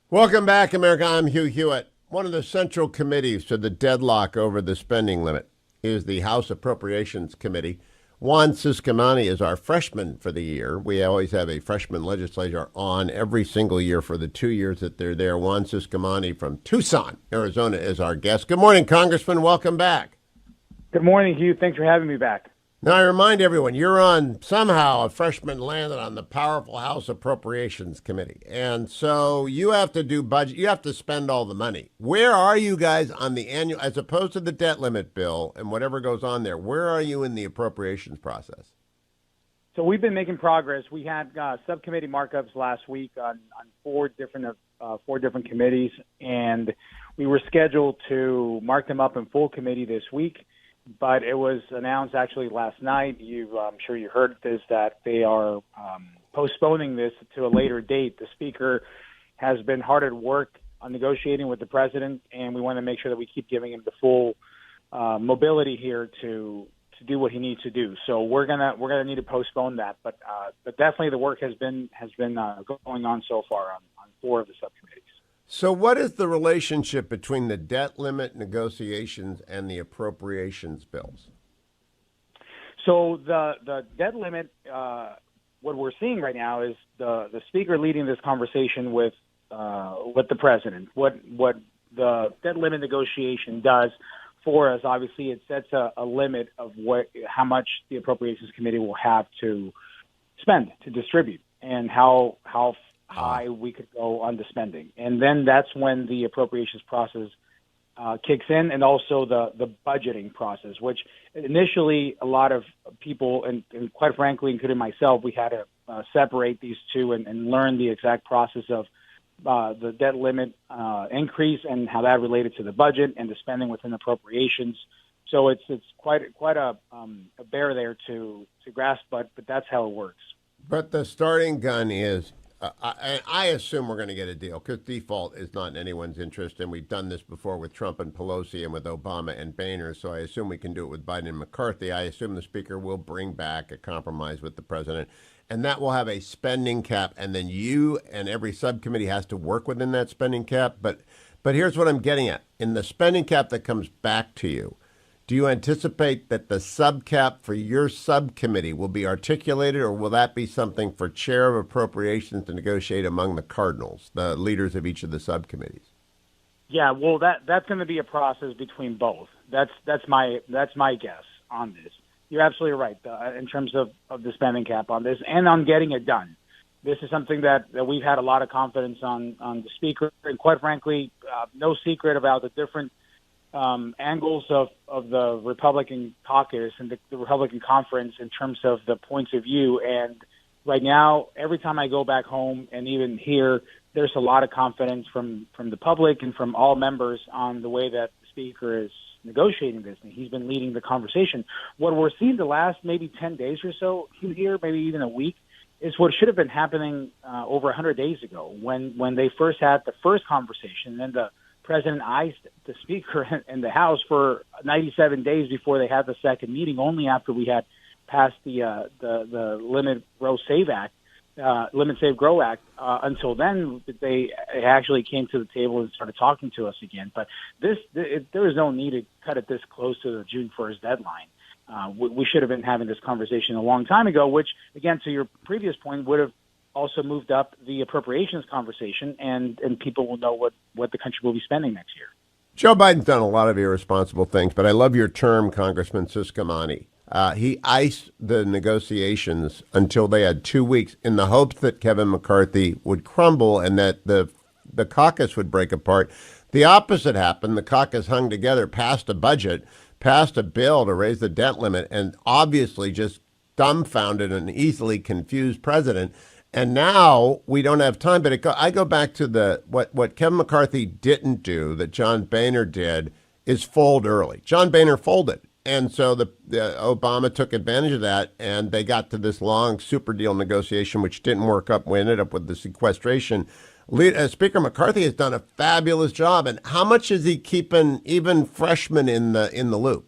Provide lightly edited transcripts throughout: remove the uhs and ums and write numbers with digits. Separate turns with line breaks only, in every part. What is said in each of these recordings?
Welcome back, America. I'm Hugh Hewitt. One of the central committees to the deadlock over the spending limit is the House Appropriations Committee. Juan Ciscomani is our freshman for the year. We always have a freshman legislator on every single year for the 2 years that they're there. Juan Ciscomani from Tucson, Arizona is our guest. Good morning, Congressman. Welcome back.
Good morning, Hugh. Thanks for having me back.
Now, I remind everyone, you're on somehow a freshman landed on the powerful House Appropriations Committee. And so you have to do budget. You have to spend all the money. Where are you guys on the annual, as opposed to the debt limit bill and whatever goes on there? Where are you in the appropriations process?
So we've been making progress. We had subcommittee markups last week on four different committees, and we were scheduled to mark them up in full committee this week. But it was announced actually last night, I'm sure you heard this, that they are postponing this to a later date. The Speaker has been hard at work on negotiating with the President, and we want to make sure that we keep giving him the full mobility here to do what he needs to do. So we're gonna need to postpone that. But definitely the work has been going on so far on four of the subcommittees.
So what is the relationship between the debt limit negotiations and the appropriations bills?
So the debt limit, what we're seeing right now is the Speaker leading this conversation with the President. What the debt limit negotiation does for us, obviously, it sets a limit of how much the Appropriations Committee will have to spend, to distribute, and how high we could go on the spending. And then that's when the appropriations process kicks in, and also the budgeting process, which initially a lot of people, and quite frankly, including myself, we had to separate these two and learn the exact process of the debt limit increase and how that related to the budget and the spending within appropriations. So it's quite a bear there to grasp, but that's how it works.
But the starting gun is, I assume we're going to get a deal, because default is not in anyone's interest, and we've done this before with Trump and Pelosi and with Obama and Boehner, so I assume we can do it with Biden and McCarthy. I assume the Speaker will bring back a compromise with the President, and that will have a spending cap, and then you and every subcommittee has to work within that spending cap. But here's what I'm getting at. In the spending cap that comes back to you, do you anticipate that the subcap for your subcommittee will be articulated, or will that be something for Chair of Appropriations to negotiate among the cardinals, the leaders of each of the subcommittees?
Yeah, well, that's going to be a process between both. That's my guess on this. You're absolutely right in terms of the spending cap on this and on getting it done. This is something that we've had a lot of confidence on the Speaker, and quite frankly, no secret about the different angles of the Republican caucus and the Republican conference in terms of the points of view. And right now, every time I go back home and even here, there's a lot of confidence from the public and from all members on the way that the Speaker is negotiating this. And he's been leading the conversation. What we're seeing the last maybe 10 days or so here, maybe even a week, is what should have been happening over 100 days ago when they first had the first conversation, and the President iced the Speaker in the House for 97 days before they had the second meeting, only after we had passed the Limit Save Grow Act. Until then, they actually came to the table and started talking to us again. But there is no need to cut it this close to the June 1st deadline. We should have been having this conversation a long time ago, which, again, to your previous point, would have also moved up the appropriations conversation, and people will know what the country will be spending next year.
Joe Biden's done a lot of irresponsible things, but I love your term, Congressman Ciscomani. He iced the negotiations until they had 2 weeks in the hopes that Kevin McCarthy would crumble and that the caucus would break apart. The opposite happened. The caucus hung together, passed a budget, passed a bill to raise the debt limit, and obviously just dumbfounded an easily confused president. And now we don't have time. But I go back to what Kevin McCarthy didn't do that John Boehner did is fold early. John Boehner folded. And so the Obama took advantage of that, and they got to this long super deal negotiation, which didn't work up. We ended up with the sequestration. Speaker McCarthy has done a fabulous job. And how much is he keeping even freshmen in the loop?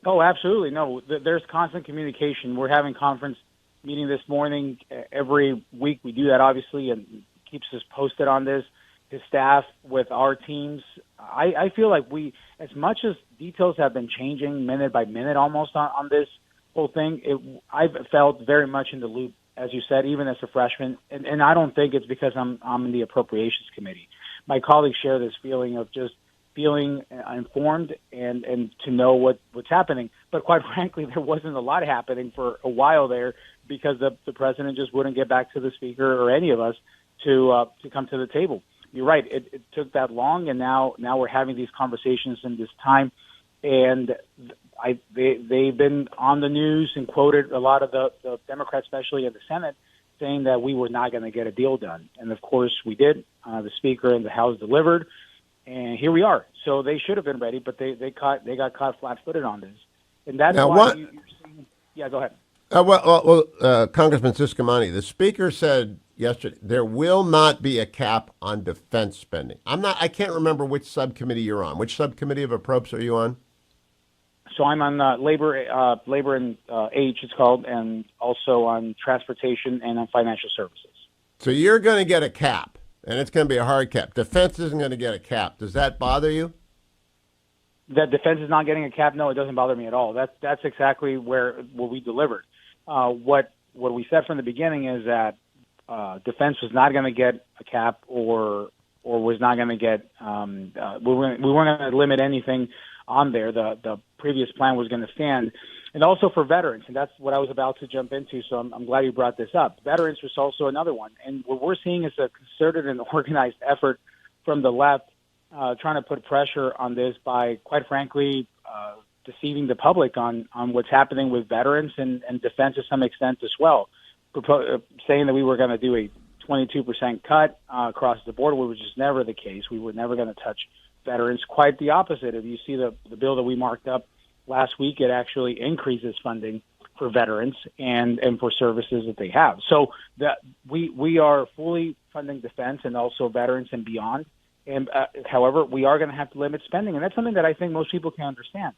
Oh, absolutely. No, there's constant communication. We're having conference meeting this morning. Every week we do that, obviously, and keeps us posted on this. his staff, with our teams. I feel like we, as much as details have been changing minute by minute almost on this whole thing, I've felt very much in the loop, as you said, even as a freshman. And I don't think it's because I'm in the Appropriations Committee. My colleagues share this feeling of just feeling informed and to know what's happening. But quite frankly, there wasn't a lot happening for a while there because the president just wouldn't get back to the speaker or any of us to come to the table. You're right. It took that long, and now we're having these conversations in this time. And they've been on the news and quoted a lot of the Democrats, especially in the Senate, saying that we were not going to get a deal done. And, of course, we did. The Speaker and the House delivered, and here we are. So they should have been ready, but they got caught flat-footed on this. And that's
now,
why you're seeing – yeah, go ahead.
Congressman Ciscomani, the Speaker said yesterday there will not be a cap on defense spending. I can't remember which subcommittee you're on. Which subcommittee of Appropes are you on?
So I'm on labor and age, it's called, and also on transportation and on financial services.
So you're going to get a cap, and it's going to be a hard cap. Defense isn't going to get a cap. Does that bother you?
That defense is not getting a cap? No, it doesn't bother me at all. That's exactly what we delivered. What we said from the beginning is that defense was not going to get a cap or was not going to get. We weren't going to limit anything on there. The previous plan was going to stand, and also for veterans, and that's what I was about to jump into. So I'm glad you brought this up. Veterans was also another one, and what we're seeing is a concerted and organized effort from the left, trying to put pressure on this by, quite frankly, deceiving the public on what's happening with veterans and defense to some extent as well, saying that we were going to do a 22% cut across the board, which was never the case. We were never going to touch veterans. Quite the opposite. If you see the bill that we marked up last week, it actually increases funding for veterans and for services that they have. So that we are fully funding defense and also veterans and beyond. And however, we are going to have to limit spending, and that's something that I think most people can understand.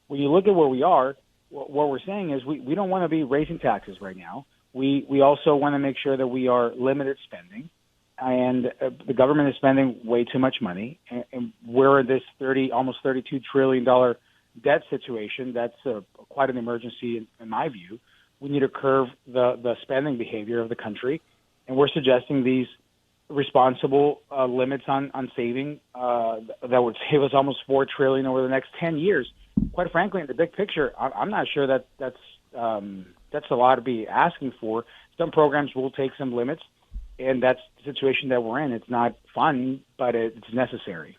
When you look at where we are, what we're saying is we don't want to be raising taxes right now. We also want to make sure that we are limited spending, and the government is spending way too much money, and we're in this almost $32 trillion debt situation. That's quite an emergency in my view. We need to curb the spending behavior of the country, and we're suggesting these responsible limits on saving that would save us almost $4 trillion over the next 10 years. Quite frankly, in the big picture, I'm not sure that's a lot to be asking for. Some programs will take some limits, and that's the situation that we're in. It's not fun, but it's necessary.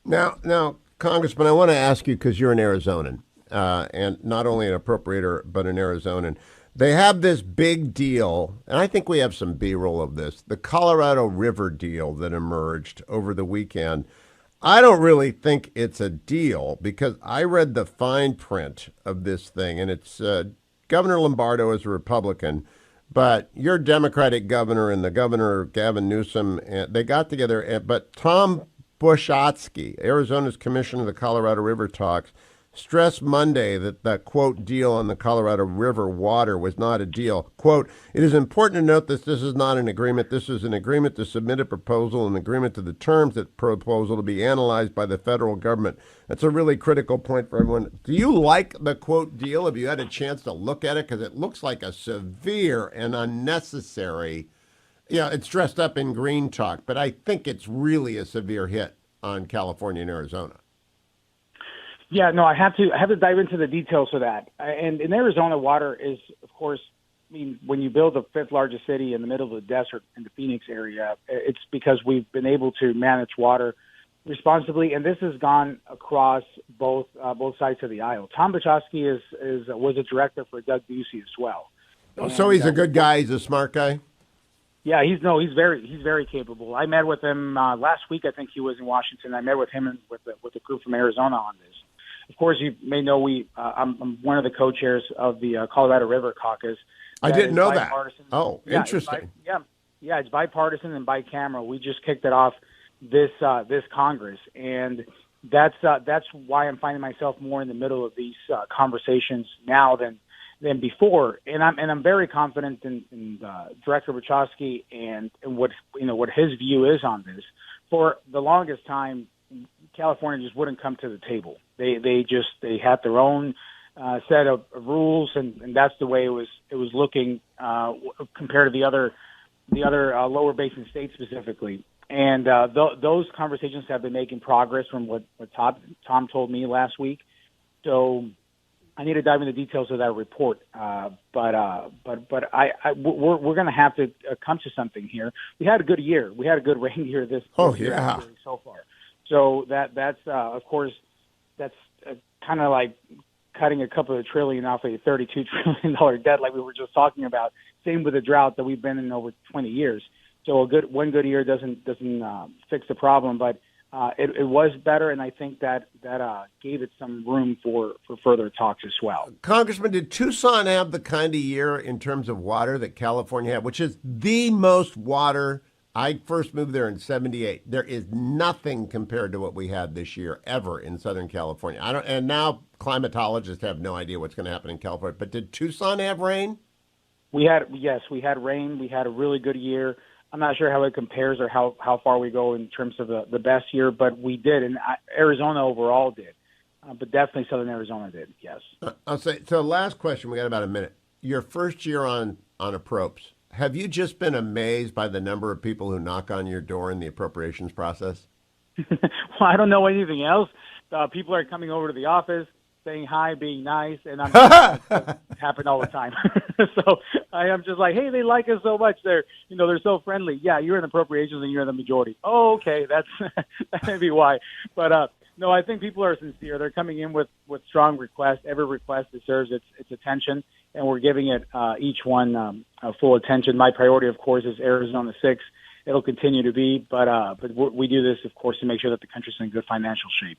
Now, Congressman, I want to ask you, because you're an Arizonan, and not only an appropriator, but an Arizonan. They have this big deal, and I think we have some B-roll of this, the Colorado River deal that emerged over the weekend. I don't really think it's a deal because I read the fine print of this thing, and it's Governor Lombardo is a Republican, but your Democratic governor and the governor, Gavin Newsom, they got together, but Tom Bushotsky, Arizona's commissioner of the Colorado River talks, stressed Monday that the, quote, deal on the Colorado River water was not a deal. Quote, it is important to note that this is not an agreement. This is an agreement to submit a proposal, an agreement to the terms of the proposal to be analyzed by the federal government. That's a really critical point for everyone. Do you like the, quote, deal? Have you had a chance to look at it? Because it looks like a severe and unnecessary, it's dressed up in green talk, but I think it's really a severe hit on California and Arizona.
Yeah, no, I have to dive into the details of that. And in Arizona, water is, of course, when you build the fifth largest city in the middle of the desert in the Phoenix area, it's because we've been able to manage water responsibly, and this has gone across both sides of the aisle. Tom Bushotsky was a director for Doug Ducey as well.
Oh, so he's a good guy. He's a smart guy.
Yeah, he's very capable. I met with him last week. I think he was in Washington. I met with him and with a group from Arizona on this. Of course, you may know I'm one of the co-chairs of the Colorado River Caucus.
I didn't know that. Oh, yeah, interesting.
It's bipartisan and bicameral. We just kicked it off this Congress, and that's why I'm finding myself more in the middle of these conversations now than before. And I'm very confident in Director Bushotsky and what his view is on this. for the longest time, California just wouldn't come to the table. They had their own set of rules, and that's the way it was looking compared to the other lower basin states specifically. And those conversations have been making progress from what Tom told me last week. So I need to dive into the details of that report. But we're going to have to come to something here. We had a good year. We had a good rain year this year actually, so far. So that's of course that's kind of like cutting a couple of trillion off a $32 trillion debt, like we were just talking about. Same with the drought that we've been in over 20 years. So one good year doesn't fix the problem, but it was better, and I think that gave it some room for further talks as well.
Congressman, did Tucson have the kind of year in terms of water that California had, which is the most water? I first moved there in '78. There is nothing compared to what we had this year ever in Southern California. And now climatologists have no idea what's going to happen in California. But did Tucson have rain?
We had rain. We had a really good year. I'm not sure how it compares or how far we go in terms of the best year, but we did, and Arizona overall did. But definitely Southern Arizona did, yes.
I'll say, so last question, we got about a minute. Your first year on Appropes, have you just been amazed by the number of people who knock on your door in the appropriations process?
Well, I don't know anything else. People are coming over to the office, saying hi, being nice, and I'm it happen all the time. So I am just like, hey, they like us so much. They're so friendly. Yeah, you're in appropriations and you're in the majority. Oh, okay, that may be why. But no, I think people are sincere. They're coming in with strong requests. Every request deserves its attention, and we're giving it each one full attention. My priority, of course, is Arizona 6. It'll continue to be, but we do this, of course, to make sure that the country's in good financial shape.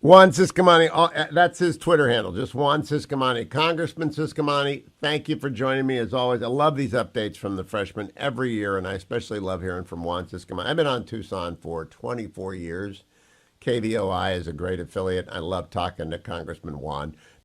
Juan Ciscomani, that's his Twitter handle, just Juan Ciscomani. Congressman Ciscomani, thank you for joining me as always. I love these updates from the freshmen every year, and I especially love hearing from Juan Ciscomani. I've been on Tucson for 24 years. KVOI is a great affiliate. I love talking to Congressman Juan.